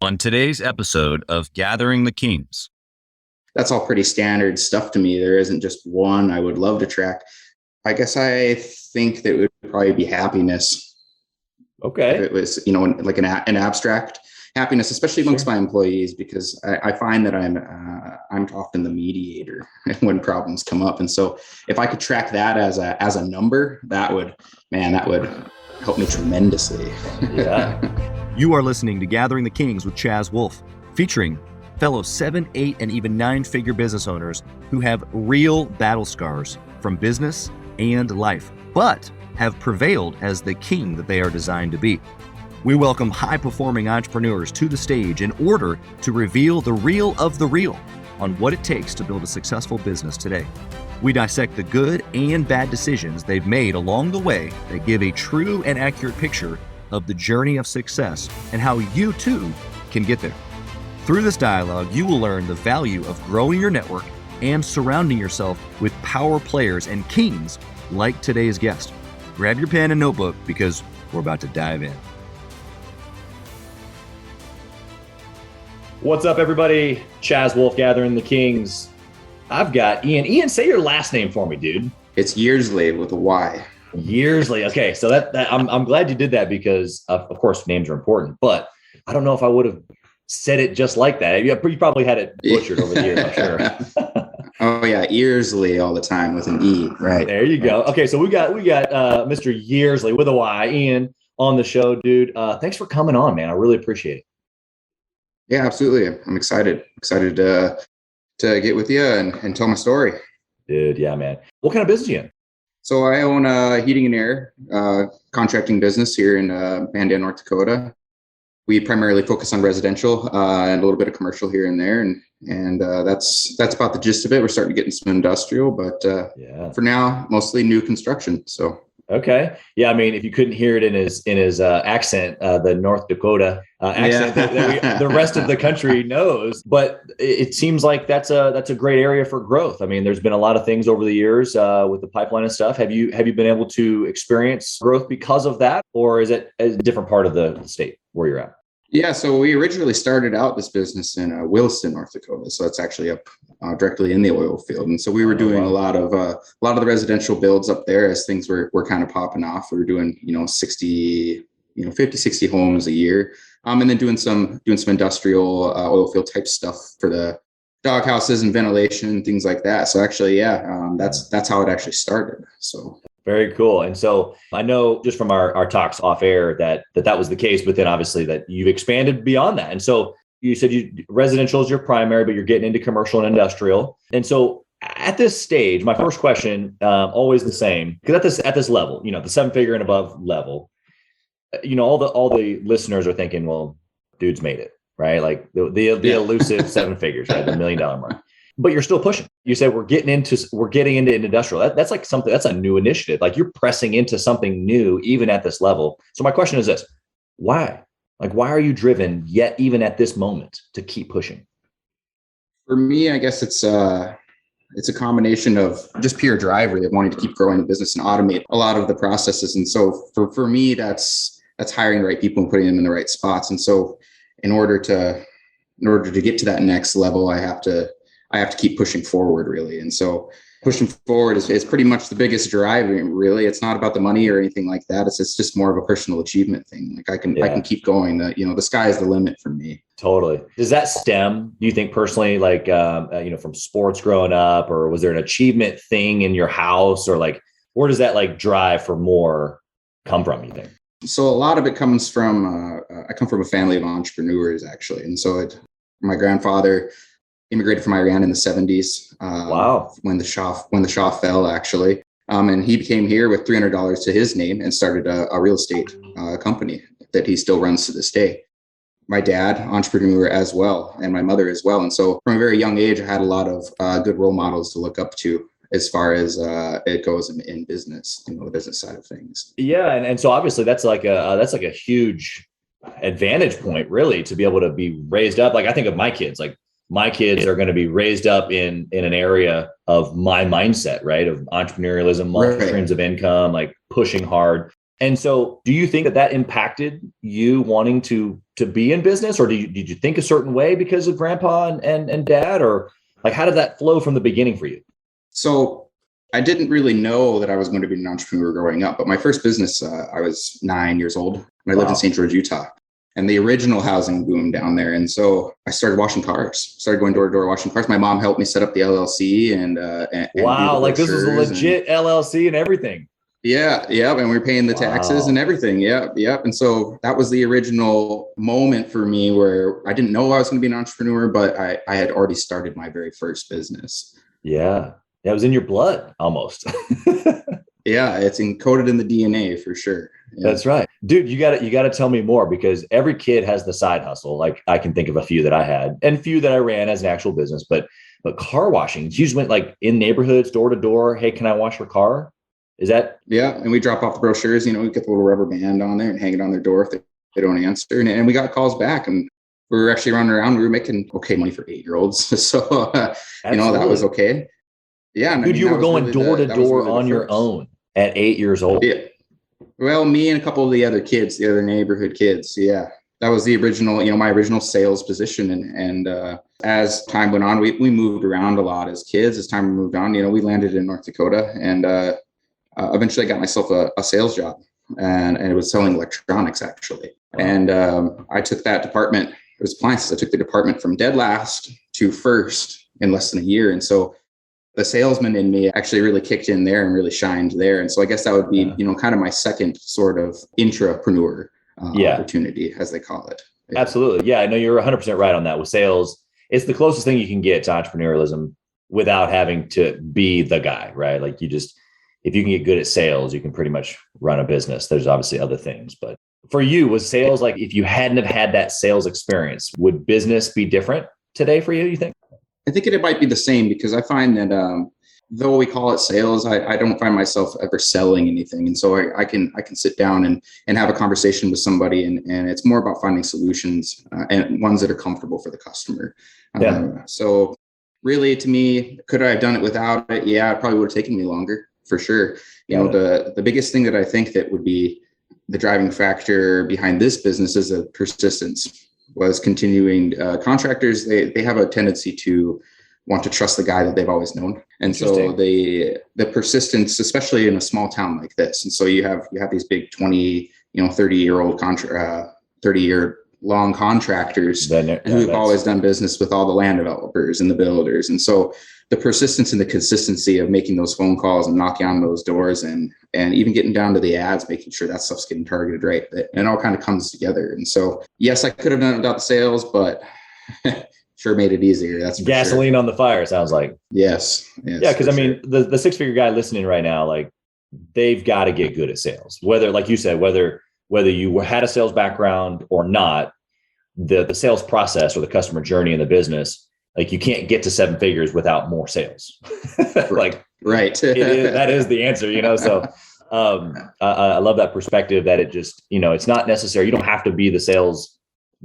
On today's episode of Gathering the Kings. That's all pretty standard stuff to me. There isn't just one I would love to track. I guess I think that it would probably be happiness. Okay. If it was, like an abstract happiness, especially amongst my employees, because I find that I'm often the mediator when problems come up. And so if I could track that as a number, that would help me tremendously. Yeah. You are listening to Gathering the Kings with Chaz Wolfe, featuring fellow 7, 8, and even 9-figure business owners who have real battle scars from business and life, but have prevailed as the king that they are designed to be. We welcome high-performing entrepreneurs to the stage in order to reveal the real of the real on what it takes to build a successful business today. We dissect the good and bad decisions they've made along the way that give a true and accurate picture of the journey of success and how you too can get there. Through this dialogue, you will learn the value of growing your network and surrounding yourself with power players and kings like today's guest. Grab your pen and notebook because we're about to dive in. What's up, everybody? Chaz Wolfe, Gathering the Kings. I've got Ian. Ian, say your last name for me, dude. It's Yearsley with a Y. Yearsley. Okay, so that I'm glad you did that because of course names are important, but I don't know if I would have said it just like that. You probably had it butchered over the years, I'm sure. Oh yeah, Yearsley all the time with an E. Right. There you go. Okay, so we got Mr. Yearsley with a Y, Ian, on the show, dude. Thanks for coming on, man. I really appreciate it. Yeah, absolutely. I'm excited to get with you and tell my story. Dude, yeah, man. What kind of business are you in? So I own a heating and air contracting business here in Mandan, North Dakota. We primarily focus on residential and a little bit of commercial here and there, and that's about the gist of it. We're starting to get into some industrial, but for now, mostly new construction. So okay, yeah. I mean, if you couldn't hear it in his accent, the North Dakota accent that the rest of the country knows, but it seems like that's a great area for growth. I mean, there's been a lot of things over the years with the pipeline and stuff. Have you been able to experience growth because of that, or is it a different part of the state where you're at? Yeah, so we originally started out this business in Williston, North Dakota. So it's actually up directly in the oil field, and so we were doing a lot of the residential builds up there as things were kind of popping off. We were doing 50, 60 homes a year, and then doing some industrial oil field type stuff for the dog houses and ventilation, things like that. So actually, that's how it actually started. So. Very cool. And so I know just from our talks off air that was the case, but then obviously that you've expanded beyond that. And so you said residential is your primary, but you're getting into commercial and industrial. And so at this stage, my first question, always the same, because at this level, the 7-figure and above level, all the listeners are thinking, well, dude's made it, right? Like the elusive 7 figures, right? The $1 million mark. But you're still pushing. You said we're getting into industrial. That's like something, that's a new initiative. Like you're pressing into something new, even at this level. So my question is this: why? Like, why are you driven yet, even at this moment, to keep pushing? For me, I guess it's a combination of just pure drive, really, of wanting to keep growing the business and automate a lot of the processes. And so for me, that's hiring the right people and putting them in the right spots. And so in order to get to that next level, I have to keep pushing forward, really. And so pushing forward is pretty much the biggest drive, really. It's not about the money or anything like that. It's just more of a personal achievement thing. Like I can keep going. The sky is the limit for me. Totally. Does that stem, do you think personally, like, from sports growing up, or was there an achievement thing in your house, or like, where does that like drive for more come from, you think? So a lot of it comes from, I come from a family of entrepreneurs, actually. And so my grandfather immigrated from Iran in the 70s. Wow. When the Shah fell, actually. And he came here with $300 to his name and started a real estate company that he still runs to this day. My dad, entrepreneur as well, and my mother as well. And so from a very young age, I had a lot of good role models to look up to as far as it goes in business, the business side of things. Yeah. And so obviously that's like a huge advantage point, really, to be able to be raised up. Like I think of my kids, like my kids are going to be raised up in an area of my mindset, right? Of entrepreneurialism, multiple streams of income, like pushing hard. And so do you think that that impacted you wanting to be in business, or did you think a certain way because of grandpa and dad, or like, how did that flow from the beginning for you? So I didn't really know that I was going to be an entrepreneur growing up, but my first business, I was 9 years old and I lived in St. George, Utah, and the original housing boom down there. And so I started washing cars, started going door to door washing cars. My mom helped me set up the LLC and Wow. do the Like this was a legit LLC and everything. Yeah. And we were paying the taxes and everything. Yep. And so that was the original moment for me where I didn't know I was going to be an entrepreneur, but I had already started my very first business. Yeah. That was in your blood almost. Yeah. It's encoded in the DNA for sure. Yeah. That's right. Dude, you got to tell me more, because every kid has the side hustle. Like I can think of a few that I had and a few that I ran as an actual business, but car washing, you just went like in neighborhoods, door to door. Hey, can I wash your car? Is that? Yeah. And we drop off the brochures, we get the little rubber band on there and hang it on their door if they don't answer. And we got calls back, and we were actually running around. We were making okay money for 8-year-olds. So, that was okay. Yeah. And dude, you were going really door to door on your own at 8 years old. Yeah. Well, me and a couple of the other kids, the other neighborhood kids. Yeah. That was the original, my original sales position. And as time went on, we moved around a lot as kids. As time moved on, we landed in North Dakota, and eventually I got myself a sales job, and it was selling electronics actually. Wow. And I took that department. It was appliances. I took the department from dead last to first in less than a year. And so the salesman in me actually really kicked in there and really shined there. And so I guess that would be, kind of my second sort of intrapreneur opportunity, as they call it. Yeah. Absolutely. Yeah, I know you're 100% right on that. With sales, it's the closest thing you can get to entrepreneurialism without having to be the guy, right? Like if you can get good at sales, you can pretty much run a business. There's obviously other things, but for you, was sales, like if you hadn't have had that sales experience, would business be different today for you, you think? I think it might be the same, because I find that though we call it sales, I don't find myself ever selling anything. And so I can sit down and have a conversation with somebody, and it's more about finding solutions and ones that are comfortable for the customer. So really, to me, could I have done it without it? Yeah, it probably would have taken me longer for sure. The biggest thing that I think that would be the driving factor behind this business is a persistence. Was continuing. Contractors, they have a tendency to want to trust the guy that they've always known, and so the persistence, especially in a small town like this. And so you have these big 20, 30-year-old 30-year long contractors who've always done business with all the land developers and the builders. And so the persistence and the consistency of making those phone calls and knocking on those doors and even getting down to the ads, making sure that stuff's getting targeted right, it all kind of comes together. And so, yes, I could have done it without the sales, but sure made it easier. That's gasoline on the fire, sounds like. Yes. Yeah, because I mean, the six-figure guy listening right now, like, they've got to get good at sales. Whether, like you said, whether you had a sales background or not, the sales process or the customer journey in the business, like, you can't get to 7 figures without more sales. Like, right. That is the answer, So I love that perspective, that it just, it's not necessary. You don't have to be the sales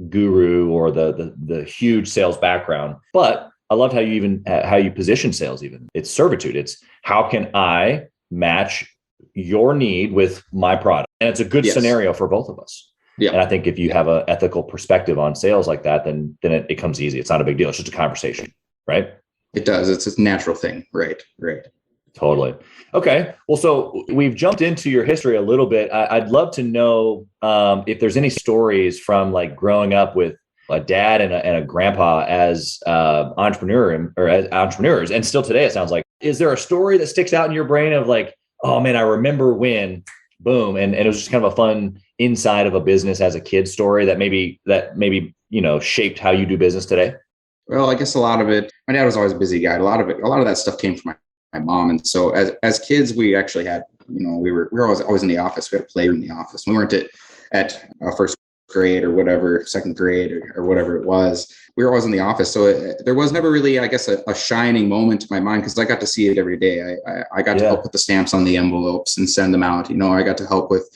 guru or the huge sales background, but I loved how you position sales. Even it's servitude. It's how can I match your need with my product? And it's a good scenario for both of us. Yeah. And I think if you have an ethical perspective on sales like that, then it comes easy. It's not a big deal. It's just a conversation, right? It does. It's a natural thing. Right. Totally. Okay. Well, so we've jumped into your history a little bit. I'd love to know if there's any stories from like growing up with a dad and a grandpa as entrepreneurs, and still today, it sounds like. Is there a story that sticks out in your brain of like, oh man, I remember when, boom, and it was just kind of a fun inside of a business as a kid story that maybe shaped how you do business today? Well, I guess a lot of it, my dad was always a busy guy. A lot of that stuff came from my mom. And so as kids, we actually had, we were always in the office. We had a playroom in the office. We weren't at first grade or whatever, second grade or whatever it was. We were always in the office. So there was never really, I guess, a shining moment to my mind, because I got to see it every day. I got to help put the stamps on the envelopes and send them out. I got to help with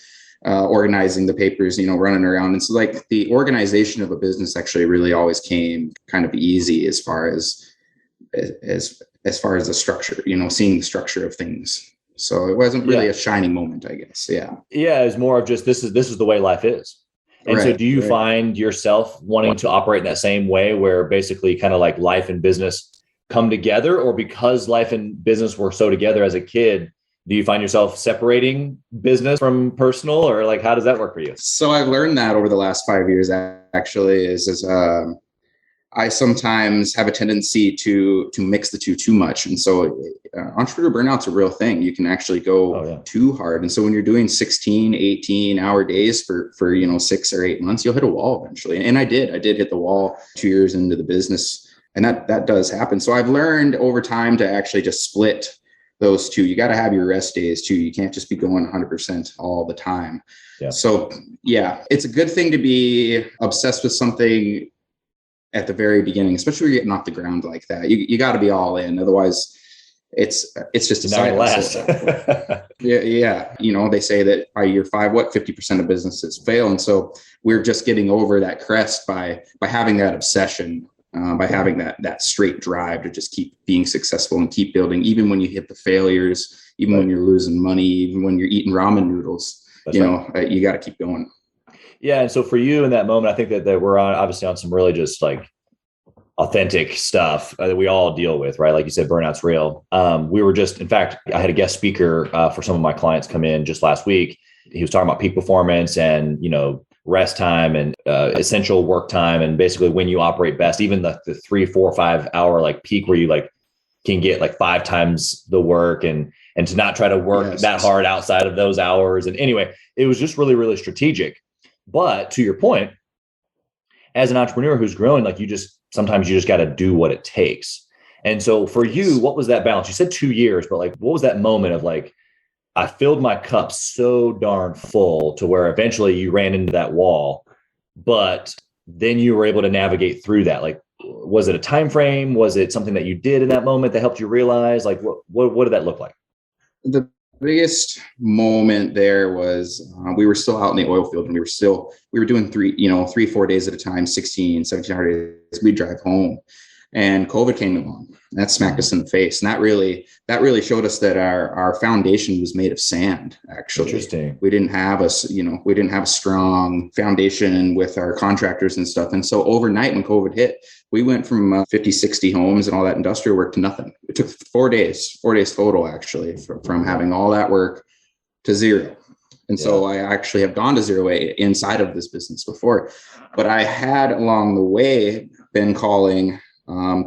organizing the papers, running around. And so like the organization of a business actually really always came kind of easy as far as the structure, seeing the structure of things. So it wasn't really a shining moment, I guess. Yeah. Yeah. It's more of just, this is the way life is. And so do you find yourself wanting to operate in that same way where basically kind of like life and business come together, or because life and business were so together as a kid, do you find yourself separating business from personal, or like, how does that work for you? So I've learned that over the last 5 years, actually, I sometimes have a tendency to mix the two too much. And so entrepreneur burnout's a real thing. You can actually go too hard. And so when you're doing 16, 18-hour days for 6 or 8 months, you'll hit a wall eventually. And I did hit the wall 2 years into the business. And that does happen. So I've learned over time to actually just split those two. You got to have your rest days too. You can't just be going 100% all the time. Yeah. So yeah, it's a good thing to be obsessed with something at the very beginning, especially when you're getting off the ground like that. You got to be all in. Otherwise it's just a side hustle. Yeah. They say that by year 5, 50% of businesses fail. And so we're just getting over that crest by having that obsession, by having that straight drive to just keep being successful and keep building, even when you hit the failures, even when you're losing money, even when you're eating ramen noodles. You got to keep going. Yeah. And so for you in that moment, I think that we're obviously on some really just like authentic stuff that we all deal with, right? Like you said, burnout's real. We were just, in fact, I had a guest speaker for some of my clients come in just last week. He was talking about peak performance and, rest time and essential work time. And basically when you operate best, even the 3, 4, 5 hour like peak where you like can get like 5 times the work and to not try to work that hard outside of those hours. And anyway, it was just really, really strategic. But to your point, as an entrepreneur who's growing, like sometimes you just got to do what it takes. And so for you, what was that balance? You said 2 years, but like, what was that moment of like, I filled my cup so darn full to where eventually you ran into that wall, but then you were able to navigate through that? Like, was it a time frame? Was it something that you did in that moment that helped you realize? Like, what did that look like? The biggest moment there was we were still out in the oil field, and we were doing 3, 4 days at a time, 16, 17 days. We'd drive home, and COVID came along. That smacked us in the face. And that really showed us that our foundation was made of sand, actually. Interesting. We didn't have a strong foundation with our contractors and stuff. And so overnight when COVID hit, we went from 50, 60 homes and all that industrial work to nothing. It took 4 days total, actually, from having all that work to zero. And so I actually have gone to zero inside of this business before, but I had along the way been calling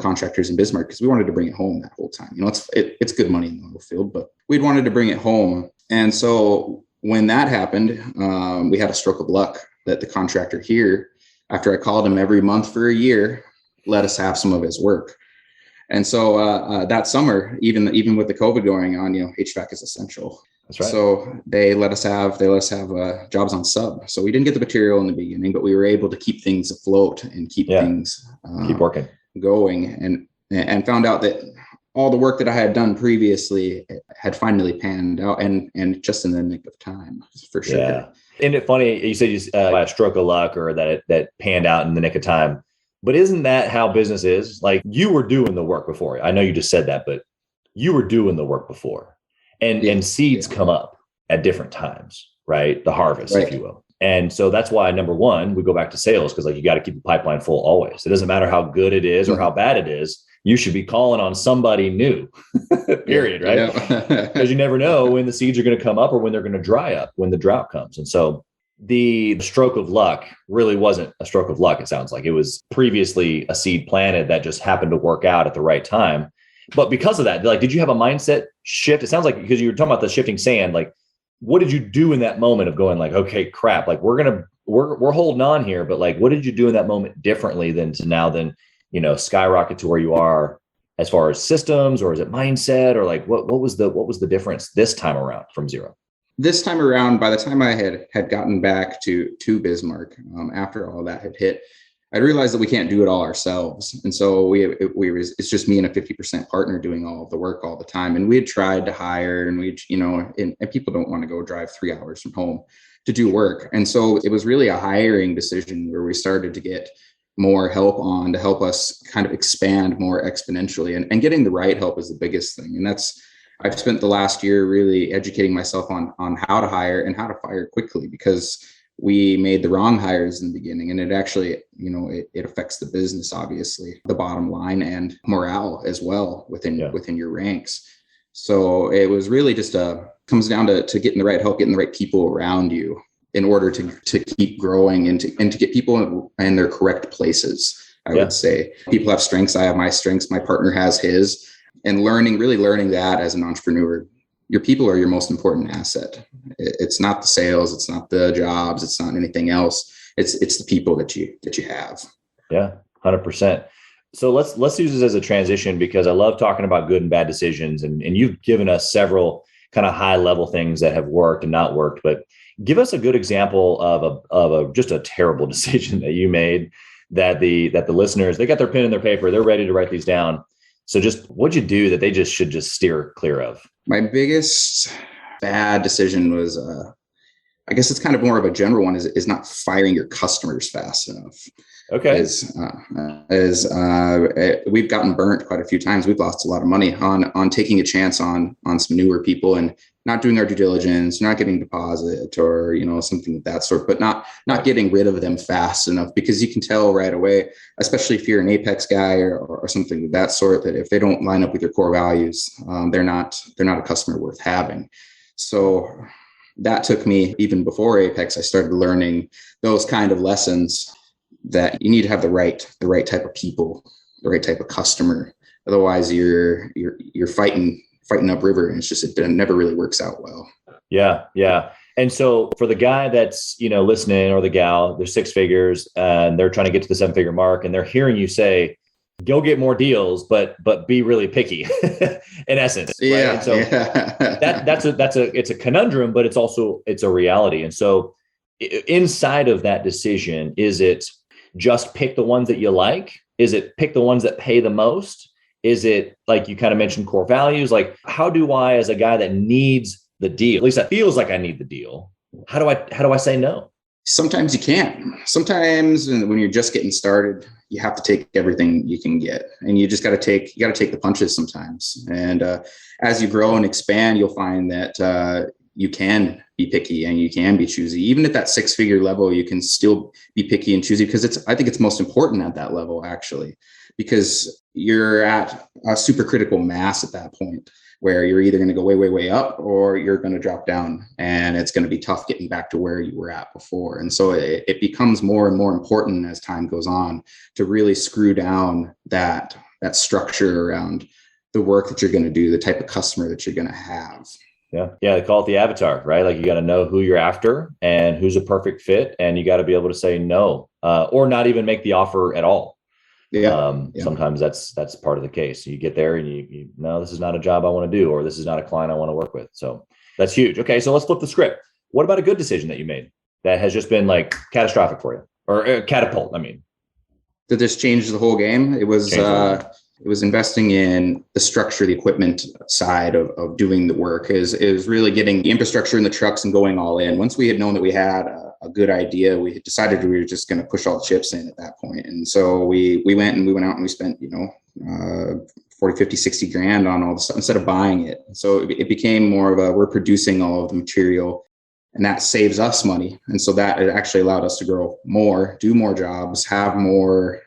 contractors in Bismarck because we wanted to bring it home that whole time. It's good money in the oil field, but we'd wanted to bring it home. And so when that happened, we had a stroke of luck that the contractor here, after I called him every month for a year, let us have some of his work. And so that summer, even with the COVID going on, HVAC is essential. That's right. So they let us have jobs on sub. So we didn't get the material in the beginning, but we were able to keep things afloat and keep things keep working, going, and found out that all the work that I had done previously had finally panned out, and just in the nick of time, for sure. Yeah. Isn't it funny? You said by a stroke of luck, or that it panned out in the nick of time. But isn't that how business is? Like, you were doing the work before. I know you just said that, but you were doing the work before, and seeds come up at different times, right? The harvest, if you will. And so that's why, number one, we go back to sales, because like you got to keep the pipeline full always. It doesn't matter how good it is or how bad it is. You should be calling on somebody new, period, right? Because you never know when the seeds are going to come up or when they're going to dry up, when the drought comes. And so the stroke of luck really wasn't a stroke of luck. It sounds like it was previously a seed planted that just happened to work out at the right time. But because of that, like, did you have a mindset shift? It sounds like, because you were talking about the shifting sand, like, what did you do in that moment of going like, okay, crap, like we're holding on here, but like, what did you do in that moment differently than skyrocket to where you are as far as systems, or is it mindset, or like, what was the difference this time around from zero? This time around, by the time I had gotten back to Bismarck, after all that had hit, I realized that we can't do it all ourselves. And so it's just me and a 50% partner doing all of the work all the time. And we had tried to hire, and and people don't want to go drive 3 hours from home to do work. And so it was really a hiring decision where we started to get more help on to help us kind of expand more exponentially, and getting the right help is the biggest thing. And I've spent the last year really educating myself on how to hire and how to fire quickly, because we made the wrong hires in the beginning, and it actually, it affects the business, obviously, the bottom line and morale as well within your ranks. So it was really just comes down to getting the right help, getting the right people around you in order to keep growing and to get people in their correct places. I would say people have strengths. I have my strengths. My partner has his, and really learning that as an entrepreneur. Your people are your most important asset. It's not the sales. It's not the jobs. It's not anything else. It's the people that you have. Yeah, 100%. So let's use this as a transition, because I love talking about good and bad decisions. And you've given us several kind of high level things that have worked and not worked, but give us a good example of just a terrible decision that you made that the listeners, they got their pen and their paper, they're ready to write these down. So just what'd you do that they just should just steer clear of? My biggest bad decision was, I guess it's kind of more of a general one, is not firing your customers fast enough. Okay. We've gotten burnt quite a few times. We've lost a lot of money on taking a chance on some newer people and not doing our due diligence, not getting deposit or, something of that sort, but not getting rid of them fast enough, because you can tell right away, especially if you're an Apex guy or something of that sort, that if they don't line up with your core values, they're not a customer worth having. So that took me, even before Apex, I started learning those kind of lessons, that you need to have the right type of people, the right type of customer. Otherwise you're fighting upriver, and it never really works out well. Yeah. Yeah. And so for the guy that's, listening, or the gal, they're six figures and they're trying to get to the 7-figure mark, and they're hearing you say, go get more deals, but be really picky in essence. Yeah. Right? And so it's a conundrum, but it's a reality. And so inside of that decision, is it just pick the ones that you like? Is it pick the ones that pay the most? Is it, like you kind of mentioned, core values? Like, how do I, as a guy that needs the deal, at least that feels like I need the deal, how do I say no? Sometimes you can't. Sometimes when you're just getting started, you have to take everything you can get, and you got to take the punches sometimes. And as you grow and expand, you'll find that you can be picky and you can be choosy. Even at that 6-figure level, you can still be picky and choosy, because I think it's most important at that level, actually, because you're at a super critical mass at that point, where you're either going to go way, way, way up, or you're going to drop down, and it's going to be tough getting back to where you were at before. And so it becomes more and more important as time goes on to really screw down that structure around the work that you're going to do, the type of customer that you're going to have. Yeah. Yeah. They call it the avatar, right? Like, you got to know who you're after and who's a perfect fit. And you got to be able to say no, or not even make the offer at all. Sometimes that's part of the case. You get there and you no, this is not a job I want to do, or this is not a client I want to work with. So that's huge. Okay. So let's flip the script. What about a good decision that you made that has just been like catastrophic for you, or catapult? I mean, did this change the whole game? It was investing in the structure, the equipment side of doing the work. Is really getting the infrastructure in the trucks and going all in. Once we had known that we had a good idea, we had decided we were just going to push all the chips in at that point. And so we went out and we spent, 40, 50, 60 grand on all the stuff instead of buying it. So it became more of we're producing all of the material, and that saves us money. And so that it actually allowed us to grow more, do more jobs, have more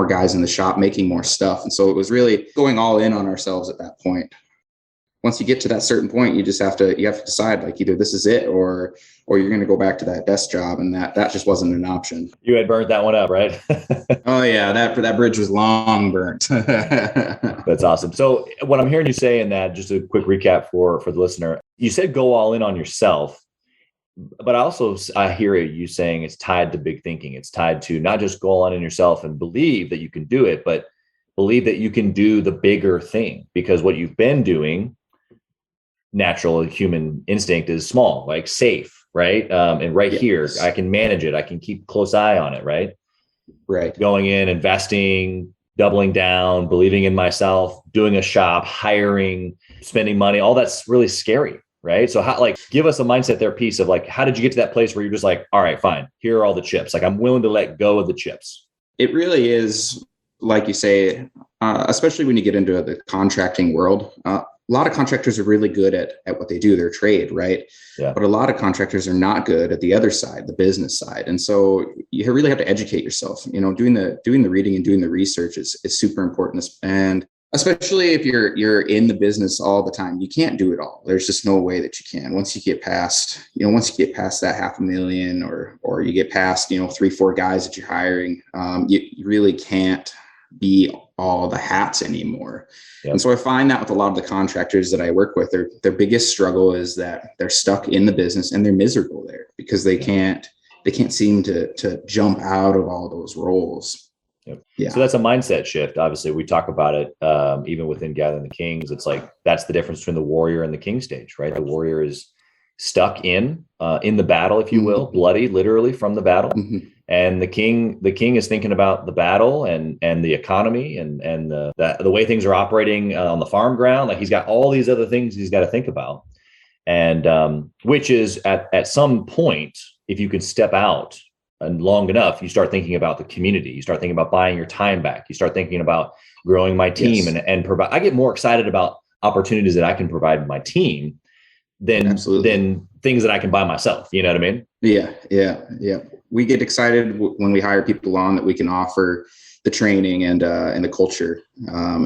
guys in the shop making more stuff. And so it was really going all in on ourselves at that point. Once you get to that certain point, you have to decide, like, either this is it or you're going to go back to that desk job. And that just wasn't an option. You had burnt that one up, right? Oh yeah. That bridge was long burnt. That's awesome. So what I'm hearing you say in that, just a quick recap for the listener, you said go all in on yourself. But I hear you saying it's tied to big thinking. It's tied to not just go on in yourself and believe that you can do it, but believe that you can do the bigger thing, because what you've been doing, natural human instinct, is small, like safe, right? And Yes. Here, I can manage it. I can keep a close eye on it, right? Right. Going in, investing, doubling down, believing in myself, doing a shop, hiring, spending money, all that's really scary. Right. So give us a mindset there piece of how did you get to that place where you're just like, all right, fine, here are all the chips. Like, I'm willing to let go of the chips. It really is, like you say, especially when you get into the contracting world, a lot of contractors are really good at what they do, their trade, right? Yeah. But a lot of contractors are not good at the other side, the business side. And so you really have to educate yourself. Doing the reading and doing the research is super important. And especially if you're in the business all the time, you can't do it all. There's just no way that you can. Once you get past that $500,000 or you get past, 3-4 guys that you're hiring, you really can't be all the hats anymore. Yep. And so I find that with a lot of the contractors that I work with, their biggest struggle is that they're stuck in the business and they're miserable there because they can't seem to jump out of all those roles. Yep. Yeah. So that's a mindset shift. Obviously, we talk about it even within Gathering the Kings. It's like that's the difference between the warrior and the king stage, right? The warrior is stuck in the battle, if you will, bloody, literally from the battle. Mm-hmm. And the king is thinking about the battle and the economy and the way things are operating on the farm ground. Like he's got all these other things he's got to think about. And which is at some point, if you can step out and long enough, you start thinking about the community. You start thinking about buying your time back. You start thinking about growing my team. Yes. and provide. I get more excited about opportunities that I can provide my team than things that I can buy myself. You know what I mean? Yeah. We get excited when we hire people on that we can offer the training and the culture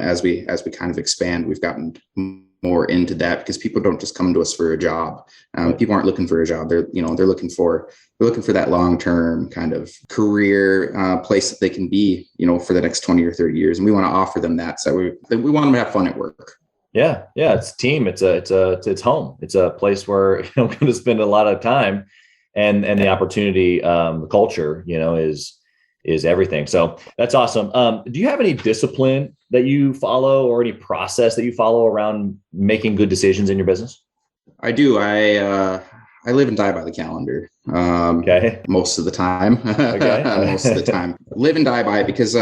as we kind of expand. We've gotten more into that because people don't just come to us for a job. People aren't looking for a job. They're looking for that long-term kind of career place that they can be, for the next 20 or 30 years. And we want to offer them that. So we want them to have fun at work. Yeah. It's a team. It's home. It's a place where I'm going to spend a lot of time, and the opportunity, the culture, is everything. So that's awesome. Do you have any discipline that you follow or any process that you follow around making good decisions in your business? I do. I live and die by the calendar. Most of the time. Most of the time. Live and die by it because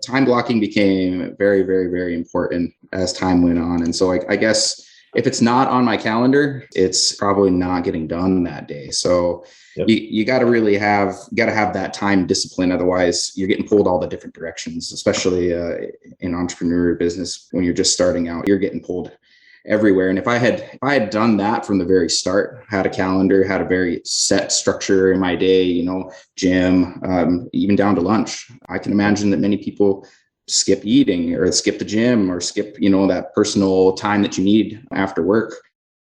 time blocking became very, very, very important as time went on. And so I guess if it's not on my calendar, it's probably not getting done that day. So you got to really have that time discipline. Otherwise, you're getting pulled all the different directions, especially in entrepreneurial business. When you're just starting out, you're getting pulled everywhere. And if I had done that from the very start, had a calendar, had a very set structure in my day, gym, even down to lunch, I can imagine that many people skip eating or skip the gym or skip, that personal time that you need after work.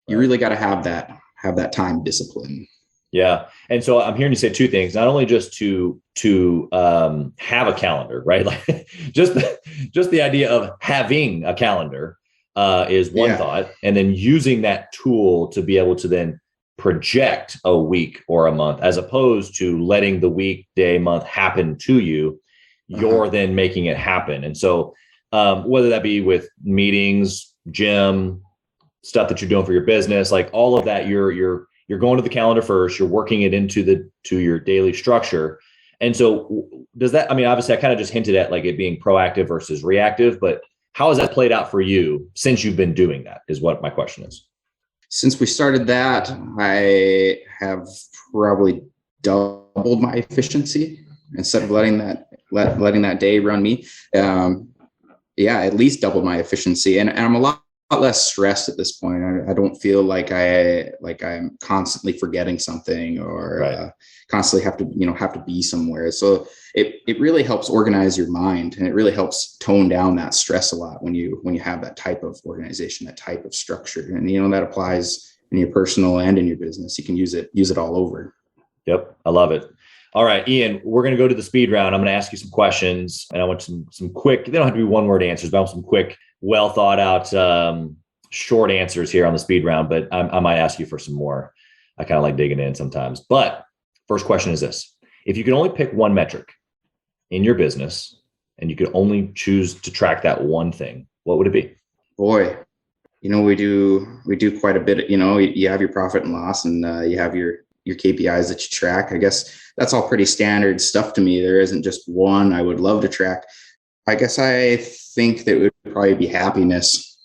You really got to have that time discipline. Yeah. And so I'm hearing you say two things, not only just to have a calendar, right? Like just the idea of having a calendar is one thought, and then using that tool to be able to then project a week or a month, as opposed to letting the week, day, month happen to you. You're then making it happen. And so whether that be with meetings, gym, stuff that you're doing for your business, like all of that, you're going to the calendar first, you're working it into your daily structure. And so does that, obviously I kind of just hinted at like it being proactive versus reactive, but how has that played out for you since you've been doing that is what my question is. Since we started that, I have probably doubled my efficiency instead of letting that day run me. At least doubled my efficiency. And I'm a lot less stressed at this point. I don't feel like I'm constantly forgetting something or constantly have to be somewhere. So it really helps organize your mind, and it really helps tone down that stress a lot when you have that type of organization, that type of structure. And that applies in your personal and in your business. You can use it all over. Yep. I love it. All right, Ian, we're going to go to the speed round. I'm going to ask you some questions, and I want some quick, they don't have to be one-word answers, but I want some quick, well thought out, short answers here on the speed round, but I might ask you for some more. I kind of like digging in sometimes. But first question is this. If you could only pick one metric in your business and you could only choose to track that one thing, what would it be? Boy, we do quite a bit. You have your profit and loss, and you have your KPIs that you track. I guess that's all pretty standard stuff to me. There isn't just one I would love to track. I guess I think that it would probably be happiness.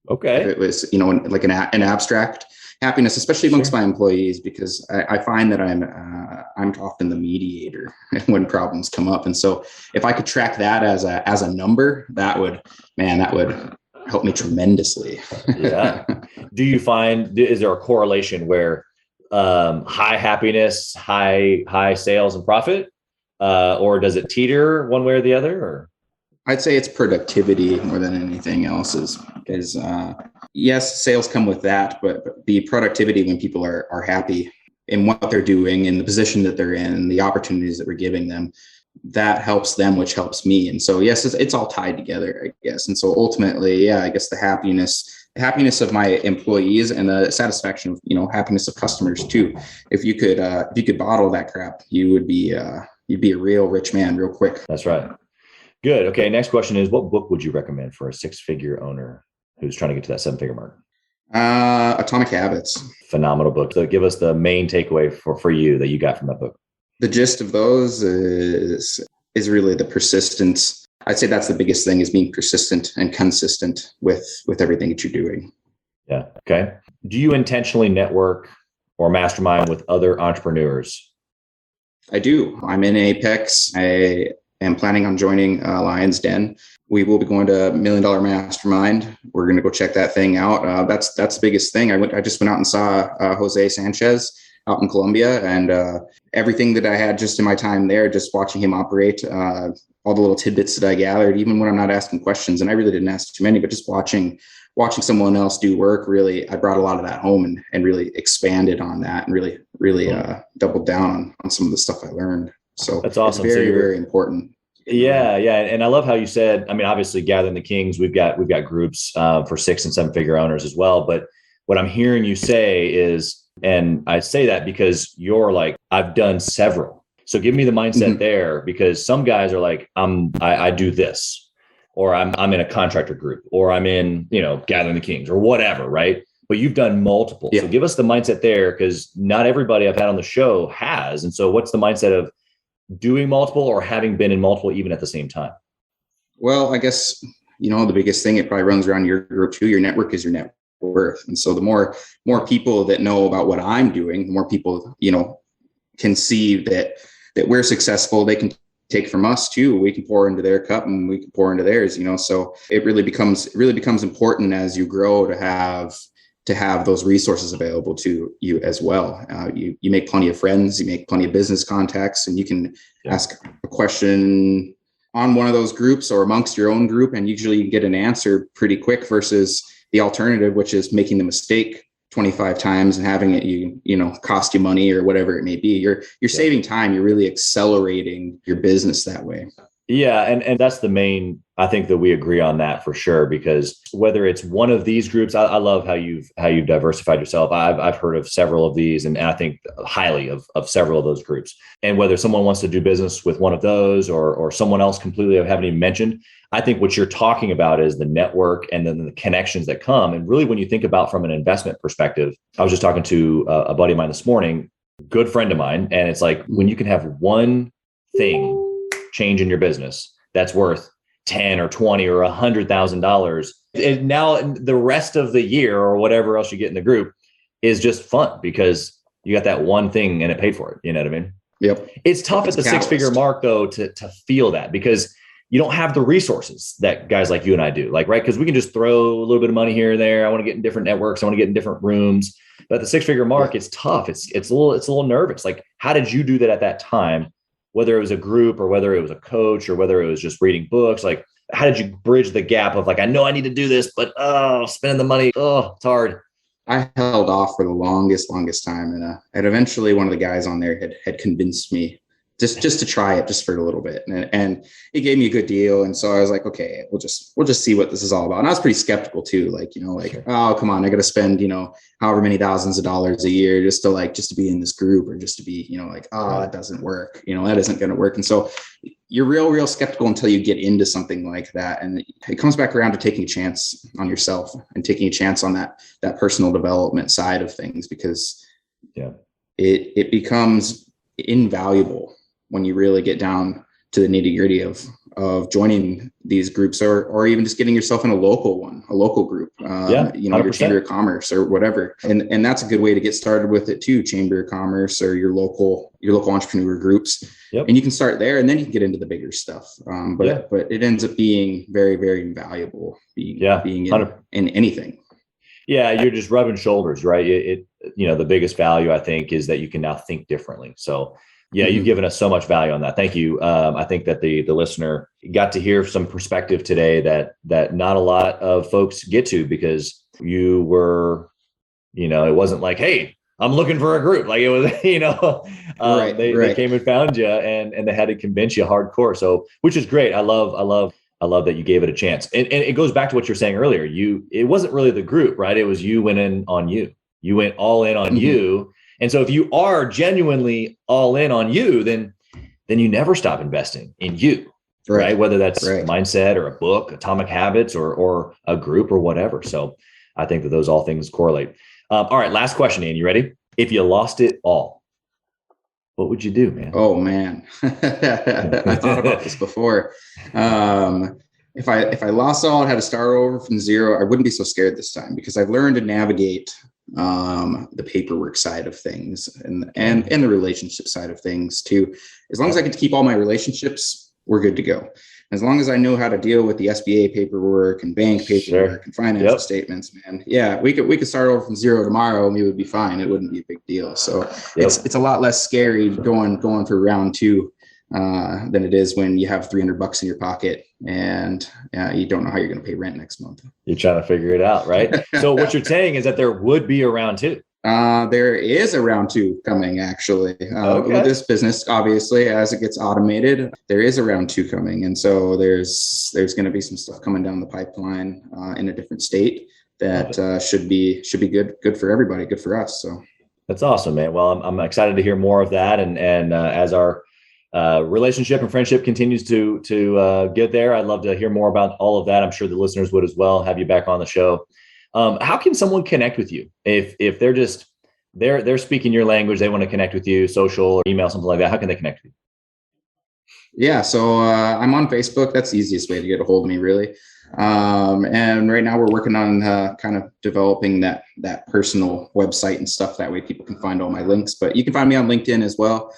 Okay. If it was, like an abstract happiness, especially amongst my employees, because I find that I'm often the mediator when problems come up. And so if I could track that as a number, that would helped me tremendously. Yeah. Do you find, is there a correlation where high happiness, high sales and profit, or does it teeter one way or the other? Or I'd say it's productivity more than anything else yes, sales come with that, but the productivity when people are happy in what they're doing, in the position that they're in, the opportunities that we're giving them, that helps them, which helps me. And so, yes, it's all tied together, I guess. And so ultimately, yeah, I guess the happiness of my employees and the satisfaction of, happiness of customers too. If you could bottle that crap, you'd be a real rich man real quick. That's right. Good. Okay. Next question is, what book would you recommend for a 6-figure owner who's trying to get to that 7-figure mark? Atomic Habits. Phenomenal book. So give us the main takeaway for you that you got from that book. The gist of those is really the persistence. I'd say that's the biggest thing, is being persistent and consistent with everything that you're doing. Yeah. Okay. Do you intentionally network or mastermind with other entrepreneurs? I do. I'm in Apex. I am planning on joining Lion's Den. We will be going to $1 Million Mastermind. We're going to go check that thing out. That's the biggest thing. I just went out and saw Jose Sanchez out in Colombia, and everything that I had just in my time there, just watching him operate, all the little tidbits that I gathered, even when I'm not asking questions, and I really didn't ask too many, but just watching someone else do work, really, I brought a lot of that home and really expanded on that, and really doubled down on some of the stuff I learned. So that's awesome. It's very, very important. Yeah. And I love how you said, I mean, obviously Gathering the Kings, we've got groups for 6 and 7-figure owners as well. But what I'm hearing you say is, and I say that because you're like, I've done several. So give me the mindset there, because some guys are like, I do this, or I'm in a contractor group, or I'm in, Gathering the Kings or whatever. Right. But you've done multiple. Yeah. So give us the mindset there, because not everybody I've had on the show has. And so what's the mindset of doing multiple, or having been in multiple even at the same time? Well, I guess, the biggest thing, it probably runs around your group too. Your network is your net worth. And so the more people that know about what I'm doing, the more people, can see that we're successful. They can take from us too. We can pour into their cup and we can pour into theirs, so it really becomes important as you grow to have those resources available to you as well. You make plenty of friends, you make plenty of business contacts, and you can ask a question on one of those groups or amongst your own group, and usually you get an answer pretty quick, versus the alternative, which is making the mistake 25 times and having it, cost you money or whatever it may be. You're saving time. You're really accelerating your business that way. Yeah. And that's the main, I think that we agree on that for sure, because whether it's one of these groups, I love how you've diversified yourself. I've heard of several of these, and I think highly of several of those groups. And whether someone wants to do business with one of those or someone else completely I haven't even mentioned, I think what you're talking about is the network and then the connections that come. And really, when you think about from an investment perspective, I was just talking to a buddy of mine this morning, good friend of mine. And it's like, when you can have one thing change in your business that's worth $10 or $20 or $100,000, and now the rest of the year or whatever else you get in the group is just fun because you got that one thing and it paid for it. You know what I mean? Yep. It's tough at the 6-figure mark though to feel that, because you don't have the resources that guys like you and I do, right? Because we can just throw a little bit of money here and there. I want to get in different networks. I want to get in different rooms. But at the 6-figure mark, it's tough. It's a little nervous. Like, how did you do that at that time? Whether it was a group or whether it was a coach or whether it was just reading books, like, how did you bridge the gap of like, I know I need to do this, but spending the money, it's hard. I held off for the longest time, and eventually one of the guys on there had convinced me just to try it just for a little bit, and it gave me a good deal, and so I was like, okay, we'll just see what this is all about. And I was pretty skeptical too, oh, come on, I got to spend however many thousands of dollars a year just to be in this group, or just to be that doesn't work, that isn't going to work. And so you're real skeptical until you get into something like that, and it comes back around to taking a chance on yourself and taking a chance on that personal development side of things, because it becomes invaluable when you really get down to the nitty-gritty of of joining these groups, or even just getting yourself in a local group, your Chamber of Commerce or whatever. And that's a good way to get started with it too. Chamber of Commerce or your local entrepreneur groups. Yep. And you can start there and then you can get into the bigger stuff. But it ends up being very, very invaluable being in anything. Yeah. You're just rubbing shoulders, right? The biggest value I think is that you can now think differently. So you've given us so much value on that. Thank you. I think that the listener got to hear some perspective today that not a lot of folks get to, because you were, it wasn't like, hey, I'm looking for a group. Like it was, they came and found you and they had to convince you hardcore. So, which is great. I love that you gave it a chance. And it goes back to what you're saying earlier. It wasn't really the group, right? It was you went in on you. You went all in on you. And so if you are genuinely all in on you, then you never stop investing in you, right? Whether that's mindset or a book, Atomic Habits, or a group or whatever. So I think that those all things correlate. All right, last question, Ian. You ready? If you lost it all, what would you do, man? Oh man, I thought about this before. If I lost all and had to start over from zero, I wouldn't be so scared this time, because I've learned to navigate the paperwork side of things and the relationship side of things too. As long as I get to keep all my relationships, we're good to go. As long as I know how to deal with the SBA paperwork and bank paperwork and financial statements, man. Yeah, we could start over from zero tomorrow and we would be fine. It wouldn't be a big deal. So it's a lot less scary going for round two than it is when you have $300 in your pocket and you don't know how you're going to pay rent next month. You're trying to figure it out, right? So what you're saying is that there would be a round two. There is a round two coming, actually. With this business, obviously, as it gets automated, there is a round two coming. And so there's going to be some stuff coming down the pipeline in a different state that should be good for everybody, good for us. So that's awesome, man. Well, I'm excited to hear more of that. And as our relationship and friendship continues to get there, I'd love to hear more about all of that. I'm sure the listeners would as well. Have you back on the show. How can someone connect with you if they're speaking your language, they want to connect with you, social or email, something like that? How can they connect with you? Yeah, so I'm on Facebook. That's the easiest way to get a hold of me, really. And right now we're working on kind of developing that personal website and stuff. That way people can find all my links. But you can find me on LinkedIn as well.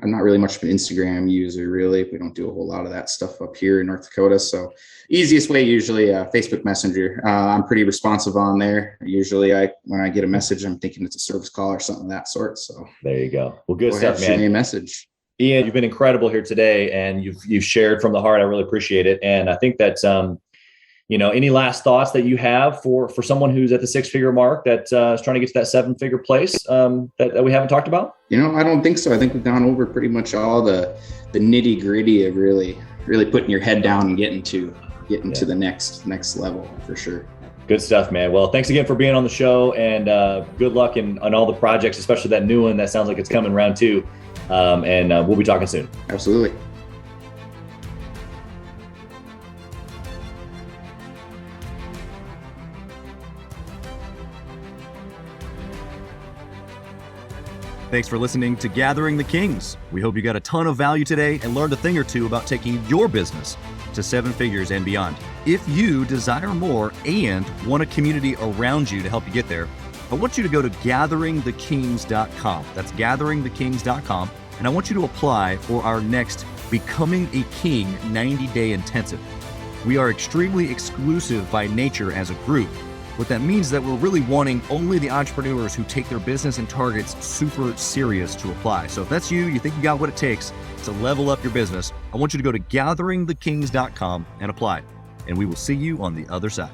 I'm not really much of an Instagram user, really. We don't do a whole lot of that stuff up here in North Dakota. So easiest way, usually Facebook Messenger. I'm pretty responsive on there. Usually when I get a message, I'm thinking it's a service call or something of that sort. So there you go. Well, good stuff, man. Shoot me a message. Ian, you've been incredible here today, and you've shared from the heart. I really appreciate it. And I think that, any last thoughts that you have for someone who's at the 6-figure mark that is trying to get to that 7-figure place that we haven't talked about? I don't think so. I think we've gone over pretty much all the nitty gritty of really putting your head down and getting to the next level for sure. Good stuff, man. Well, thanks again for being on the show, and good luck on all the projects, especially that new one that sounds like it's coming round two. And we'll be talking soon. Absolutely. Thanks for listening to Gathering the Kings. We hope you got a ton of value today and learned a thing or two about taking your business to 7 figures and beyond. If you desire more and want a community around you to help you get there, I want you to go to gatheringthekings.com. That's gatheringthekings.com. And I want you to apply for our next Becoming a King 90-day intensive. We are extremely exclusive by nature as a group. What that means is that we're really wanting only the entrepreneurs who take their business and targets super serious to apply. So if that's you think you got what it takes to level up your business, I want you to go to gatheringthekings.com and apply. And we will see you on the other side.